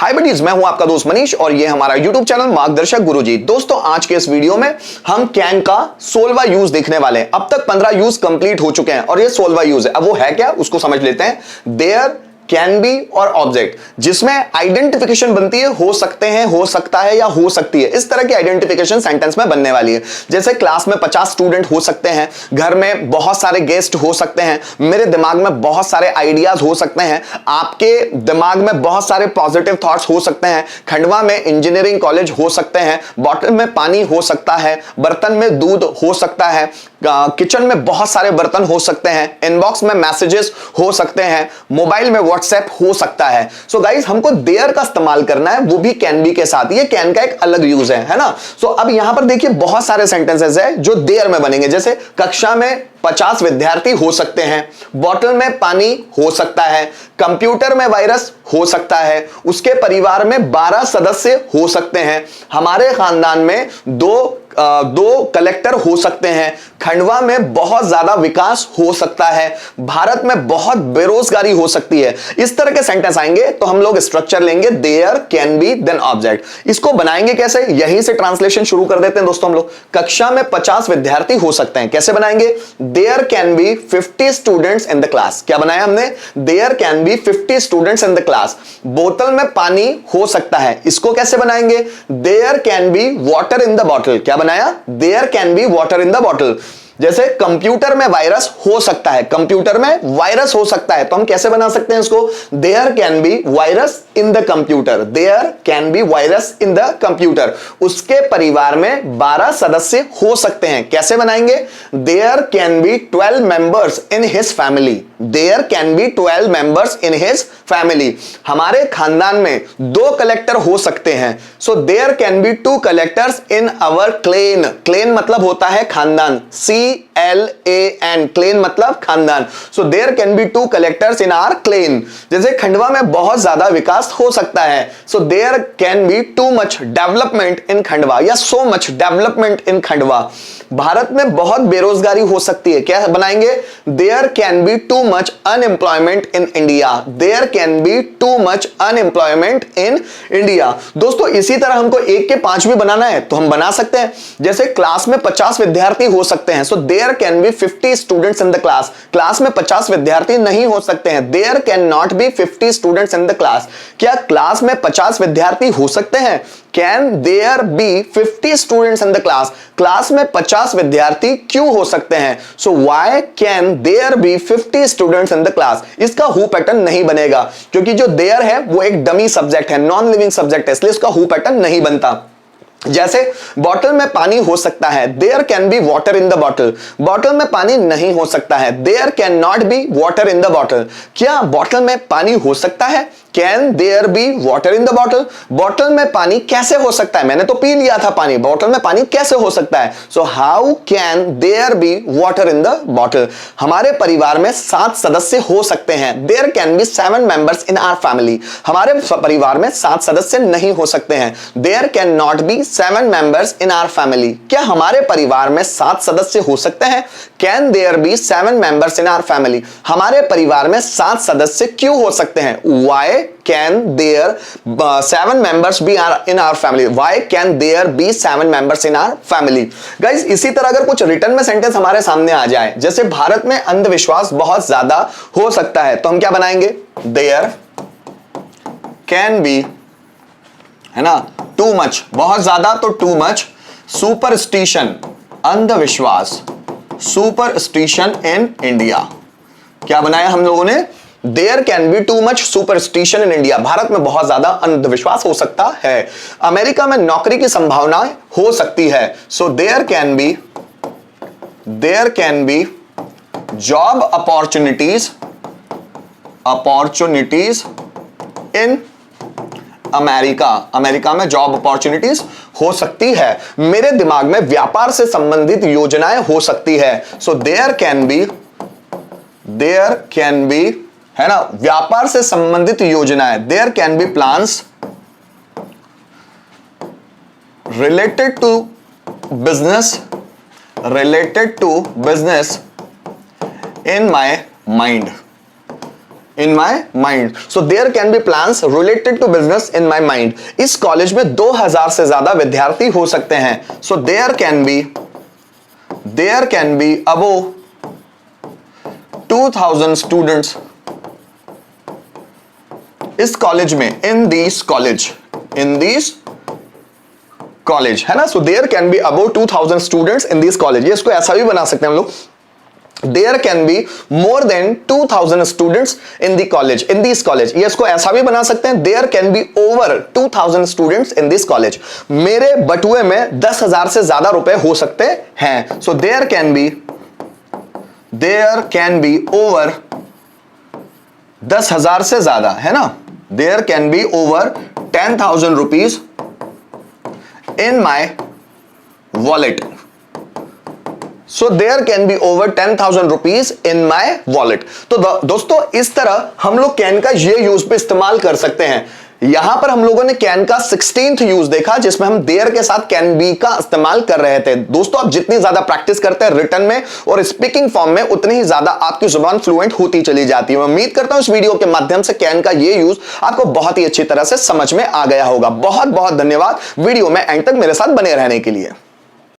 हाय buddies, मैं हूं आपका दोस्त मनीष और ये हमारा यूट्यूब चैनल मार्गदर्शक गुरुजी। दोस्तों, आज के इस वीडियो में हम कैन का 16वां यूज देखने वाले हैं। अब तक 15 यूज कंप्लीट हो चुके हैं और ये 16वां यूज है। अब वो है क्या, उसको समझ लेते हैं। देयर, कैन बी और ऑब्जेक्ट, जिसमें आइडेंटिफिकेशन बनती है हो सकते हैं, हो सकता है या हो सकती है। इस तरह की आइडेंटिफिकेशन सेंटेंस में बनने वाली है। जैसे क्लास में 50 स्टूडेंट हो सकते हैं, घर में बहुत सारे गेस्ट हो सकते हैं, मेरे दिमाग में बहुत सारे आइडियाज हो सकते हैं, आपके दिमाग में बहुत सारे पॉजिटिव थॉट्स हो सकते हैं, खंडवा में इंजीनियरिंग कॉलेज हो सकते हैं, बॉटल में पानी हो सकता है, बर्तन में दूध हो सकता है, किचन में बहुत सारे बर्तन हो सकते हैं, इनबॉक्स में मैसेजेस हो सकते हैं, मोबाइल में व्हाट्सएप हो सकता है। सो गाइस, हमको देयर का इस्तेमाल करना है, वो भी कैन बी के साथ। ये कैन का एक अलग यूज है ना। सो अब यहां पर देखिए बहुत सारे सेंटेंसेस है जो देयर में बनेंगे। जैसे कक्षा में 50 विद्यार्थी हो सकते हैं, बॉटल में पानी हो सकता है, कंप्यूटर में वायरस हो सकता है, उसके परिवार में 12 सदस्य हो सकते हैं, हमारे खानदान में दो कलेक्टर हो सकते हैं, खंडवा में बहुत ज्यादा विकास हो सकता है, भारत में बहुत बेरोजगारी हो सकती है। इस तरह के सेंटेंस आएंगे तो हम लोग स्ट्रक्चर लेंगे there, can be, then object. इसको बनाएंगे कैसे, यहीं से ट्रांसलेशन शुरू कर देते हैं दोस्तों हम लोग। कक्षा में 50 विद्यार्थी हो सकते हैं, कैसे बनाएंगे? There can be 50 students in the class. क्या बनाया हमने? There can be 50 students in the class. बोतल में पानी हो सकता है, इसको कैसे बनाएंगे? There can be water in the bottle. क्या बनाया? There can be water in the bottle. जैसे कंप्यूटर में वायरस हो सकता है, कंप्यूटर में वायरस हो सकता है, तो हम कैसे बना सकते हैं इसको? There can be virus in the computer. There can be virus in the computer. उसके परिवार में 12 सदस्य हो सकते हैं, कैसे बनाएंगे? There can be 12 members in his family. There can be 12 members in his family. हमारे खानदान में 2 कलेक्टर हो सकते हैं, so there can be 2 collectors in our clan. Clan मतलब होता है खानदान, CLAN, क्लेन मतलब खानदान। So there can be 2 collectors in our clan. जैसे खंडवा में बहुत ज्यादा विकास हो सकता है, so there can be too much development in Khandwa या so much development in Khandwa. Bharat में बहुत बेरोजगारी हो सकती है, क्या बनाएंगे? There can be too much unemployment in India. There can be too much unemployment in India. दोस्तों, इसी तरह हमको 1 के 5 भी बनाना है तो हम बना सकते हैं। जैसे क्लास में 50 विद्यार्थी हो सकते हैं, so there can be 50 students in the class. Class में 50 विद्यार्थी नहीं हो सकते हैं, there can not be 50 students in the class. क्या क्लास में 50 विद्यार्थी हो सकते हैं? Can there be 50 students in the class. Class में 50 विद्यार्थी क्यों हो सकते हैं? So why can there be 50 students in the class. इसका हु पैटर्न नहीं बनेगा, क्योंकि जो देयर है वो एक डमी सब्जेक्ट है, नॉन लिविंग सब्जेक्ट है, इसलिए इसका हु पैटर्न नहीं बनता। जैसे बॉटल में पानी हो सकता है, there can be water in the bottle. Bottle में पानी नहीं हो सकता है, there can not be water in the bottle. क्या बॉटल में पानी हो सकता है? Can there be water in the bottle. Bottle में पानी कैसे हो सकता है? मैंने तो पी लिया था पानी, बॉटल में पानी कैसे हो सकता है? So how can there be water in the bottle. हमारे परिवार में 7 सदस्य हो सकते हैं, there can be 7 members in our family. हमारे परिवार में 7 सदस्य नहीं हो सकते हैं, there can not be 7 members in our family. क्या हमारे परिवार में 7 सदस्य हो सकते हैं? Can there be 7 members in our family. हमारे परिवार में 7 सदस्य क्यों हो सकते हैं? Why can there 7 members be in our family? Why can there be 7 members in our family? Guys, इसी तरह अगर कुछ रिटर्न में सेंटेंस हमारे सामने आ जाए, जैसे भारत में अंधविश्वास बहुत ज्यादा हो सकता है, तो हम क्या बनाएंगे? There can be, है ना, too much, बहुत ज्यादा तो too much, superstition, अंधविश्वास, superstition in India। क्या बनाया हम लोगों ने? There can be too much superstition in India. Bharat में बहुत ज्यादा अंधविश्वास हो सकता है। अमेरिका में नौकरी की संभावनाएं हो सकती है, so there can be job opportunities in America. America में जॉब अपॉर्चुनिटीज हो सकती है। मेरे दिमाग में व्यापार से संबंधित योजनाएं हो सकती है, सो देयर कैन बी, है ना, व्यापार से संबंधित योजनाएं। There can be plans related to business in my mind. In my mind. So there can be plans related to business in my mind. इस कॉलेज में 2000 से ज्यादा विद्यार्थी हो सकते हैं। So there can be above 2000 students इस college में, इन दिस कॉलेज, है ना। So there can be above 2000 students in this college. ये इसको ऐसा भी बना सकते हैं हम लोग, there can be more than 2000 students in the college, in this college. ये इसको ऐसा भी बना सकते हैं, there can be over 2000 students in this college. मेरे बटुए में 10,000 से ज्यादा रुपए हो सकते हैं। So there can be over 10,000 से ज्यादा, है ना। There can be over 10,000 rupees in my wallet. So there can be over 10,000 rupees in my wallet. तो दोस्तों इस तरह हम लोग कैन का ये यूज पे इस्तेमाल कर सकते हैं। यहां पर हम लोगों ने कैन का 16th यूज देखा, जिसमें हम देयर के साथ कैन बी का इस्तेमाल कर रहे थे। दोस्तों आप जितनी ज्यादा प्रैक्टिस करते हैं रिटन में और स्पीकिंग फॉर्म में, उतनी ही ज्यादा आपकी जुबान फ्लुएंट होती चली जाती है। मैं उम्मीद करता हूं इस वीडियो के माध्यम से कैन का ये यूज आपको बहुत ही अच्छी तरह से समझ में आ गया होगा। बहुत बहुत धन्यवाद वीडियो में एंड तक मेरे साथ बने रहने के लिए।